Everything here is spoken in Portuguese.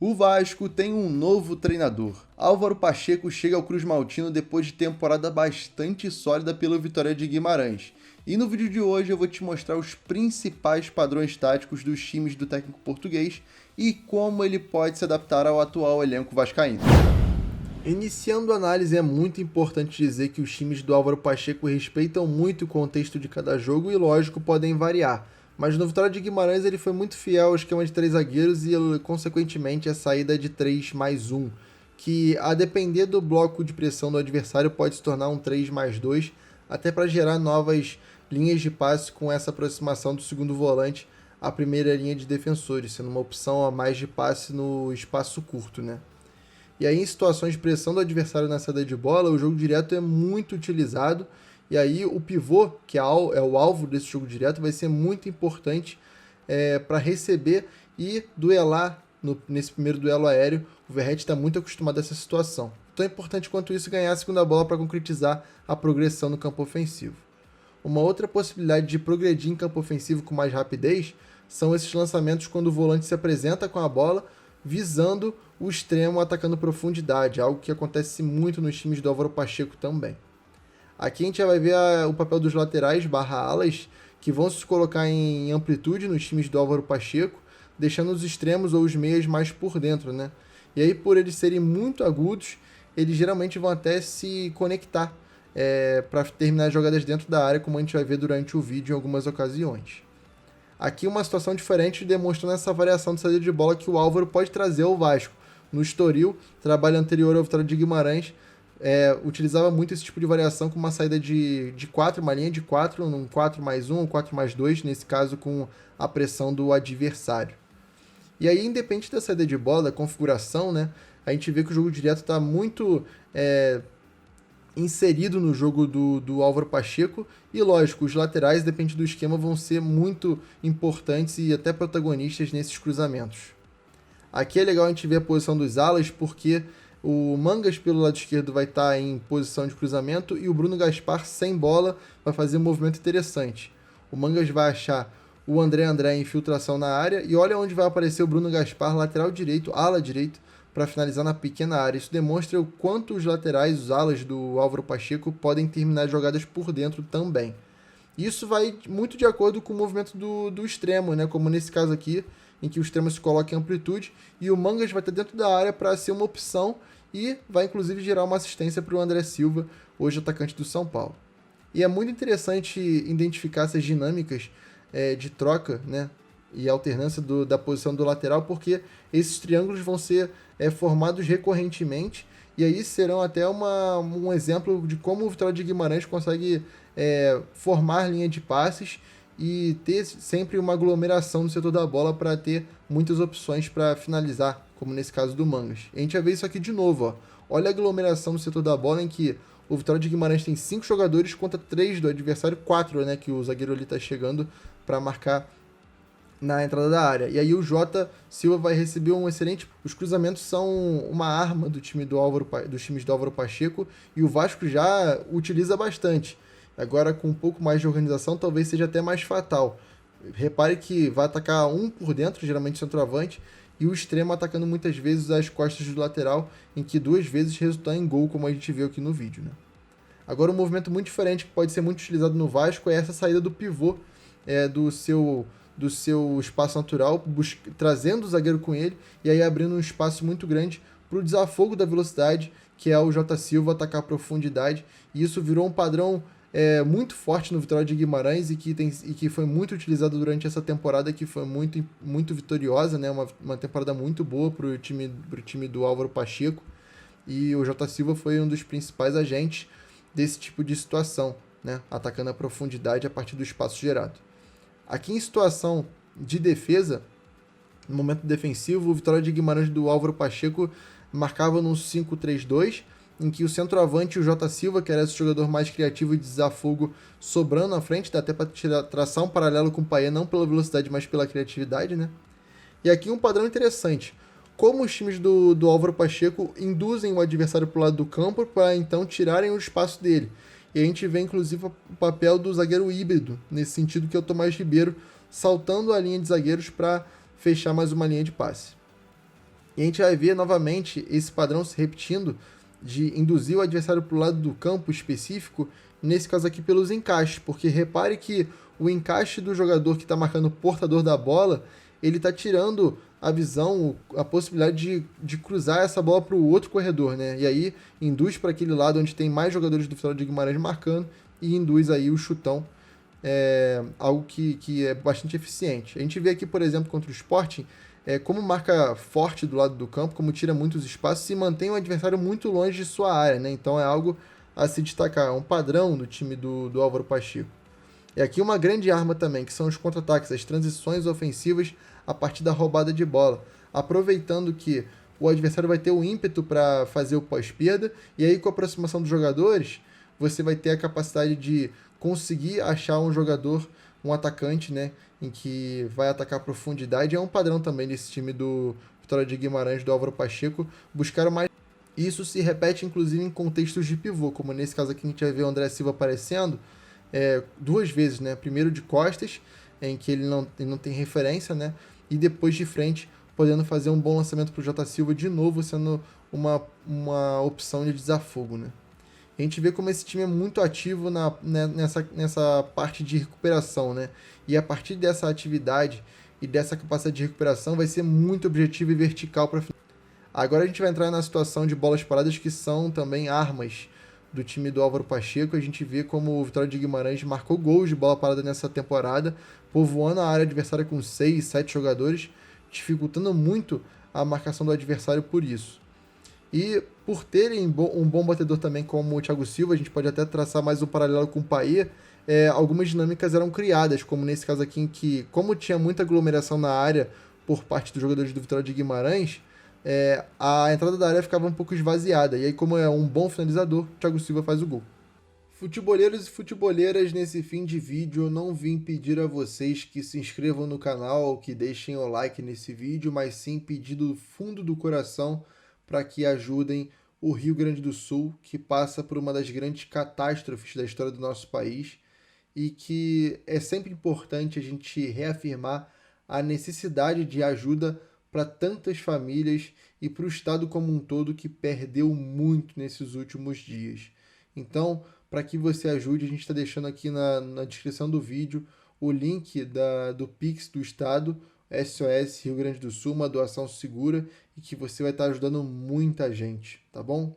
O Vasco tem um novo treinador. Álvaro Pacheco chega ao Cruz Maltino depois de temporada bastante sólida pelo Vitória de Guimarães. E no vídeo de hoje eu vou te mostrar os principais padrões táticos dos times do técnico português e como ele pode se adaptar ao atual elenco vascaíno. Iniciando a análise, é muito importante dizer que os times do Álvaro Pacheco respeitam muito o contexto de cada jogo e, lógico, podem variar. Mas no Vitória de Guimarães ele foi muito fiel ao esquema de 3 zagueiros e, consequentemente, a saída de 3+1, que, a depender do bloco de pressão do adversário, pode se tornar um 3+2, até para gerar novas linhas de passe com essa aproximação do segundo volante à primeira linha de defensores, sendo uma opção a mais de passe no espaço curto, né? E aí, em situações de pressão do adversário na saída de bola, o jogo direto é muito utilizado. E aí, o pivô, que é o alvo desse jogo direto, vai ser muito importante para receber e duelar nesse primeiro duelo aéreo. O Verratti está muito acostumado a essa situação. Tão importante quanto isso, ganhar a segunda bola para concretizar a progressão no campo ofensivo. Uma outra possibilidade de progredir em campo ofensivo com mais rapidez são esses lançamentos quando o volante se apresenta com a bola, visando o extremo atacando profundidade, algo que acontece muito nos times do Álvaro Pacheco também. Aqui a gente já vai ver o papel dos laterais /alas, que vão se colocar em amplitude nos times do Álvaro Pacheco, deixando os extremos ou os meias mais por dentro, né? E aí, por eles serem muito agudos, eles geralmente vão até se conectar para terminar as jogadas dentro da área, como a gente vai ver durante o vídeo em algumas ocasiões. Aqui uma situação diferente, demonstrando essa variação de saída de bola que o Álvaro pode trazer ao Vasco. No Estoril, trabalho anterior ao Vitória de Guimarães, utilizava muito esse tipo de variação com uma saída de 4, uma linha de 4, um 4+1 ou 4+2, nesse caso com a pressão do adversário. E aí, independente da saída de bola, da configuração, né, a gente vê que o jogo direto está muito inserido no jogo do Álvaro Pacheco. E lógico, os laterais, depende do esquema, vão ser muito importantes e até protagonistas nesses cruzamentos. Aqui é legal a gente ver a posição dos alas, porque o Mangas pelo lado esquerdo vai estar em posição de cruzamento e o Bruno Gaspar sem bola vai fazer um movimento interessante. O Mangas vai achar o André em infiltração na área e olha onde vai aparecer o Bruno Gaspar, lateral direito, ala direito, para finalizar na pequena área. Isso demonstra o quanto os laterais, os alas do Álvaro Pacheco podem terminar jogadas por dentro também. Isso vai muito de acordo com o movimento do extremo, né? Como nesse caso aqui, em que o extremo se coloca em amplitude e o Mangas vai estar dentro da área para ser uma opção e vai inclusive gerar uma assistência para o André Silva, hoje atacante do São Paulo. E é muito interessante identificar essas dinâmicas de troca, né, e alternância da posição do lateral, porque esses triângulos vão ser formados recorrentemente e aí serão até um exemplo de como o Vitória de Guimarães consegue formar linha de passes e ter sempre uma aglomeração no setor da bola para ter muitas opções para finalizar, como nesse caso do Mangas. A gente vai ver isso aqui de novo, ó. Olha a aglomeração no setor da bola em que o Vitória de Guimarães tem 5 jogadores contra 3 do adversário, 4, né, que o zagueiro ali está chegando para marcar na entrada da área. E aí o Jota Silva vai receber um excelente... Os cruzamentos são uma arma dos times do Álvaro Pacheco e o Vasco já utiliza bastante. Agora, com um pouco mais de organização, talvez seja até mais fatal. Repare que vai atacar um por dentro, geralmente centroavante, e o extremo atacando muitas vezes as costas do lateral, em que 2 vezes resultar em gol, como a gente viu aqui no vídeo, né? Agora, um movimento muito diferente, que pode ser muito utilizado no Vasco, é essa saída do pivô do seu espaço natural, trazendo o zagueiro com ele, e aí abrindo um espaço muito grande para o desafogo da velocidade, que é o Jota Silva atacar a profundidade, e isso virou um padrão muito forte no Vitória de Guimarães e que foi muito utilizado durante essa temporada, que foi muito, muito vitoriosa, né? Uma temporada muito boa para o time do Álvaro Pacheco, e o Jota Silva foi um dos principais agentes desse tipo de situação, né? Atacando a profundidade a partir do espaço gerado. Aqui em situação de defesa, no momento defensivo, o Vitória de Guimarães do Álvaro Pacheco marcava num 5-3-2, em que o centroavante, o Jota Silva, que era esse jogador mais criativo e de desafogo, sobrando na frente, dá até para traçar um paralelo com o Payet, não pela velocidade, mas pela criatividade, né? E aqui um padrão interessante. Como os times do Álvaro Pacheco induzem o adversário para o lado do campo para então tirarem o espaço dele. E a gente vê inclusive o papel do zagueiro híbrido, nesse sentido, que é o Tomás Ribeiro saltando a linha de zagueiros para fechar mais uma linha de passe. E a gente vai ver novamente esse padrão se repetindo de induzir o adversário para o lado do campo específico, nesse caso aqui pelos encaixes, porque repare que o encaixe do jogador que está marcando o portador da bola, ele está tirando a visão, a possibilidade de cruzar essa bola para o outro corredor, né? E aí induz para aquele lado onde tem mais jogadores do Vitória de Guimarães marcando e induz aí o chutão, algo que é bastante eficiente. A gente vê aqui, por exemplo, contra o Sporting, como marca forte do lado do campo, como tira muitos espaços e mantém o adversário muito longe de sua área, né? Então é algo a se destacar, é um padrão do time do Álvaro Pacheco. E aqui uma grande arma também, que são os contra-ataques, as transições ofensivas a partir da roubada de bola, aproveitando que o adversário vai ter o ímpeto para fazer o pós-perda, e aí com a aproximação dos jogadores, você vai ter a capacidade de conseguir achar um jogador, um atacante, né, em que vai atacar a profundidade. É um padrão também desse time do Vitória de Guimarães, do Álvaro Pacheco, buscar o mais. Isso se repete inclusive em contextos de pivô, como nesse caso aqui a gente vai ver o André Silva aparecendo duas vezes, né? Primeiro de costas, em que ele não tem referência, né? E depois de frente, podendo fazer um bom lançamento para o Jota Silva, de novo sendo uma opção de desafogo, né? A gente vê como esse time é muito ativo nessa parte de recuperação, né? E a partir dessa atividade e dessa capacidade de recuperação vai ser muito objetivo e vertical para. Agora a gente vai entrar na situação de bolas paradas que são também armas do time do Álvaro Pacheco. A gente vê como o Vitória de Guimarães marcou gols de bola parada nessa temporada, povoando a área adversária com 6, 7 jogadores, dificultando muito a marcação do adversário por isso. E por terem um bom batedor também como o Thiago Silva, a gente pode até traçar mais um paralelo com o Payet, algumas dinâmicas eram criadas, como nesse caso aqui, em que, como tinha muita aglomeração na área por parte dos jogadores do Vitória de Guimarães, a entrada da área ficava um pouco esvaziada. E aí, como é um bom finalizador, o Thiago Silva faz o gol. Futeboleiros e futeboleiras, nesse fim de vídeo eu não vim pedir a vocês que se inscrevam no canal, que deixem o like nesse vídeo, mas sim pedir do fundo do coração para que ajudem o Rio Grande do Sul, que passa por uma das grandes catástrofes da história do nosso país e que é sempre importante a gente reafirmar a necessidade de ajuda para tantas famílias e para o estado como um todo que perdeu muito nesses últimos dias. Então, para que você ajude, a gente está deixando aqui na descrição do vídeo o link do Pix do estado, SOS Rio Grande do Sul, uma doação segura e que você vai estar ajudando muita gente, tá bom?